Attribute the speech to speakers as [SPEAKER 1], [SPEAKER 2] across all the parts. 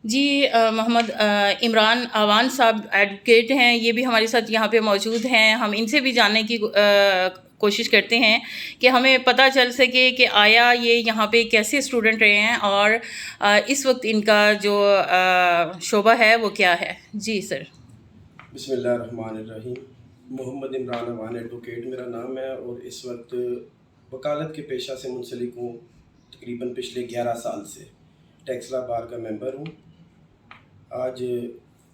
[SPEAKER 1] جی محمد عمران اعوان صاحب ایڈوکیٹ ہیں، یہ بھی ہمارے ساتھ یہاں پہ موجود ہیں. ہم ان سے بھی جاننے کی کوشش کرتے ہیں کہ ہمیں پتہ چل سکے کہ آیا یہ یہاں پہ کیسے اسٹوڈنٹ رہے ہیں اور اس وقت ان کا جو شعبہ ہے وہ کیا ہے. جی سر.
[SPEAKER 2] بسم اللہ الرحمن الرحیم. محمد عمران اعوان ایڈوکیٹ میرا نام ہے اور اس وقت وکالت کے پیشہ سے منسلک ہوں. تقریباً پچھلے 11 سال سے ٹیکسلا بار کا ممبر ہوں. آج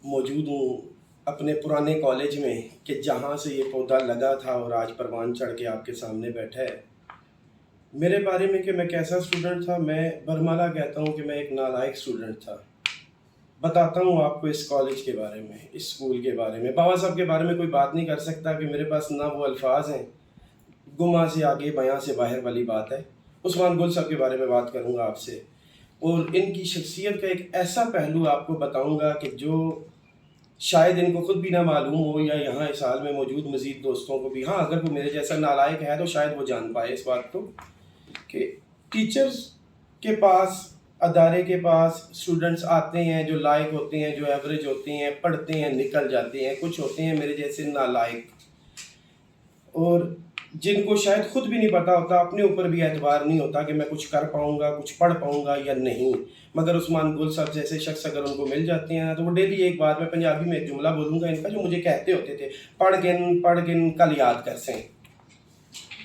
[SPEAKER 2] موجود ہوں اپنے پرانے کالج میں کہ جہاں سے یہ پودا لگا تھا اور آج پروان چڑھ کے آپ کے سامنے بیٹھا ہے. میرے بارے میں کہ میں کیسا اسٹوڈنٹ تھا، میں برملا کہتا ہوں کہ میں ایک نالائق اسٹوڈنٹ تھا. بتاتا ہوں آپ کو اس کالج کے بارے میں، اس اسکول کے بارے میں. بابا صاحب کے بارے میں کوئی بات نہیں کر سکتا کہ میرے پاس نہ وہ الفاظ ہیں. گما سے آگے بیاں سے باہر والی بات ہے. عثمان گل صاحب کے بارے میں بات کروں گا آپ سے اور ان کی شخصیت کا ایک ایسا پہلو آپ کو بتاؤں گا کہ جو شاید ان کو خود بھی نہ معلوم ہو یا یہاں اس حال میں موجود مزید دوستوں کو بھی. ہاں، اگر کوئی میرے جیسا نالائق ہے تو شاید وہ جان پائے اس بات کو کہ ٹیچرز کے پاس، ادارے کے پاس اسٹوڈنٹس آتے ہیں جو لائق ہوتے ہیں، جو ایوریج ہوتے ہیں، پڑھتے ہیں، نکل جاتے ہیں. کچھ ہوتے ہیں میرے جیسے نالائق اور جن کو شاید خود بھی نہیں پتا ہوتا، اپنے اوپر بھی اعتبار نہیں ہوتا کہ میں کچھ کر پاؤں گا، کچھ پڑھ پاؤں گا یا نہیں. مگر عثمان گل صاحب جیسے شخص اگر ان کو مل جاتے ہیں تو وہ ڈیلی ایک بات، میں پنجابی میں ایک جملہ بولوں گا ان کا جو مجھے کہتے ہوتے تھے، پڑھ گن کل یاد کر سیں.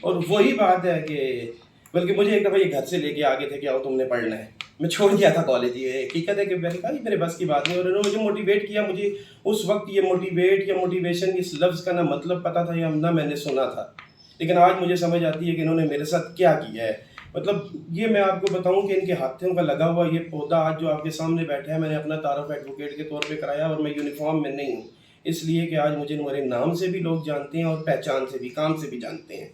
[SPEAKER 2] اور وہی بات ہے کہ بلکہ مجھے ایک دفعہ یہ گھر سے لے کے آگے تھے کہ آؤ تم نے پڑھنا ہے. میں چھوڑ دیا تھا کالج. یہ حقیقت ہے کہ میں نے کہا میرے بس کی بات نہیں. اور انہوں نے مجھے موٹیویٹ کیا. مجھے اس وقت یہ موٹیویٹ یا موٹیویشن اس لفظ کا نہ مطلب پتا تھا یا نہ میں نے سنا تھا، لیکن آج مجھے سمجھ آتی ہے کہ انہوں نے میرے ساتھ کیا کیا ہے. مطلب یہ میں آپ کو بتاؤں کہ ان کے ہاتھوں کا لگا ہوا یہ پودا آج جو آپ کے سامنے بیٹھا ہے، میں نے اپنا تعارف ایڈوکیٹ کے طور پہ کرایا اور میں یونیفارم میں نہیں ہوں، اس لیے کہ آج مجھے میرے نام سے بھی لوگ جانتے ہیں اور پہچان سے بھی، کام سے بھی جانتے ہیں.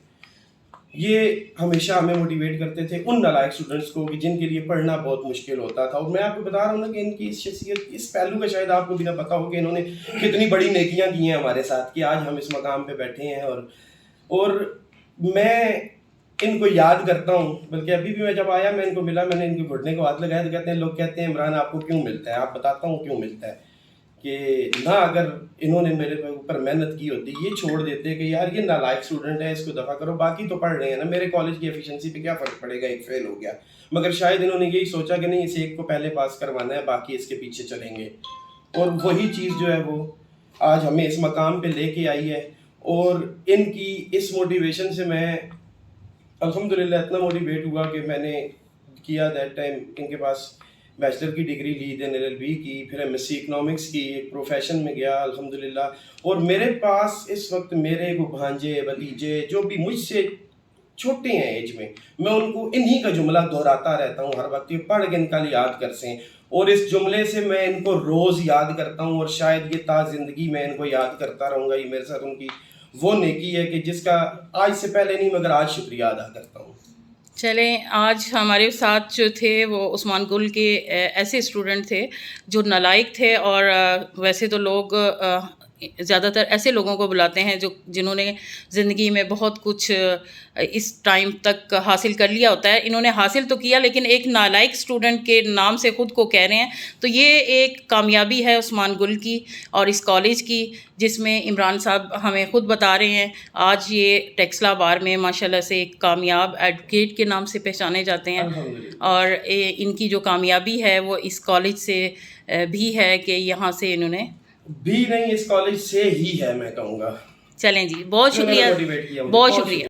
[SPEAKER 2] یہ ہمیشہ ہمیں موٹیویٹ کرتے تھے ان نالائق اسٹوڈنٹس کو کہ جن کے لیے پڑھنا بہت مشکل ہوتا تھا. اور میں آپ کو بتا رہا ہوں نا کہ ان کی اس شخصیت، اس پہلو کا شاید آپ کو بھی نہ پتا ہو کہ انہوں نے کتنی بڑی نیکیاں کی ہیں ہمارے ساتھ کہ آج ہم اس مقام پہ بیٹھے ہیں. اور میں ان کو یاد کرتا ہوں. بلکہ ابھی بھی میں جب آیا، میں ان کو ملا، میں نے ان کے گھٹنے کو ہاتھ لگایا تو کہتے ہیں، لوگ کہتے ہیں عمران آپ کو کیوں ملتا ہے. آپ بتاتا ہوں کیوں ملتا ہے کہ نہ اگر انہوں نے میرے اوپر محنت کی ہوتی، یہ چھوڑ دیتے کہ یار یہ نالائق اسٹوڈنٹ ہے، اس کو دفع کرو، باقی تو پڑھ رہے ہیں نا، میرے کالج کی ایفیشنسی پہ کیا فرق پڑے گا، ایک فیل ہو گیا. مگر شاید انہوں نے یہی سوچا کہ نہیں، اس ایک کو پہلے پاس کروانا ہے، باقی اس کے پیچھے چلیں گے. اور وہی چیز جو ہے وہ آج ہمیں اس مقام پہ لے کے آئی ہے. اور ان کی اس موٹیویشن سے میں الحمدللہ اتنا موٹیویٹ ہوا کہ میں نے کیا دیٹ ٹائم ان کے پاس بیچلر کی ڈگری لی، دین LLB کی، پھر MSc اکنامکس کی، ایک پروفیشن میں گیا الحمدللہ. اور میرے پاس اس وقت میرے وہ بھانجے بھتیجے جو بھی مجھ سے چھوٹے ہیں ایج میں ان کو انہی کا جملہ دہراتا رہتا ہوں ہر وقت، پڑھ گن کل یاد کر سیں. اور اس جملے سے میں ان کو روز یاد کرتا ہوں اور شاید یہ تا زندگی میں ان کو یاد کرتا رہوں گا. یہ میرے ساتھ ان کی وہ نیکی ہے کہ جس کا آج سے پہلے نہیں مگر آج شکریہ ادا کرتا ہوں.
[SPEAKER 1] چلیں، آج ہمارے ساتھ جو تھے وہ عثمان گل کے ایسے اسٹوڈنٹ تھے جو نالائق تھے. اور ویسے تو لوگ زیادہ تر ایسے لوگوں کو بلاتے ہیں جنہوں نے زندگی میں بہت کچھ اس ٹائم تک حاصل کر لیا ہوتا ہے. انہوں نے حاصل تو کیا لیکن ایک نالائق اسٹوڈنٹ کے نام سے خود کو کہہ رہے ہیں، تو یہ ایک کامیابی ہے عثمان گل کی اور اس کالج کی، جس میں عمران صاحب ہمیں خود بتا رہے ہیں آج یہ ٹیکسلا بار میں ماشاءاللہ سے ایک کامیاب ایڈوکیٹ کے نام سے پہچانے جاتے ہیں. اور ان کی جو کامیابی ہے وہ اس کالج سے بھی ہے کہ یہاں سے انہوں نے
[SPEAKER 2] بھی نہیں، اس کالج سے ہی ہے میں کہوں گا.
[SPEAKER 1] چلیں جی، بہت شکریہ، بہت شکریہ.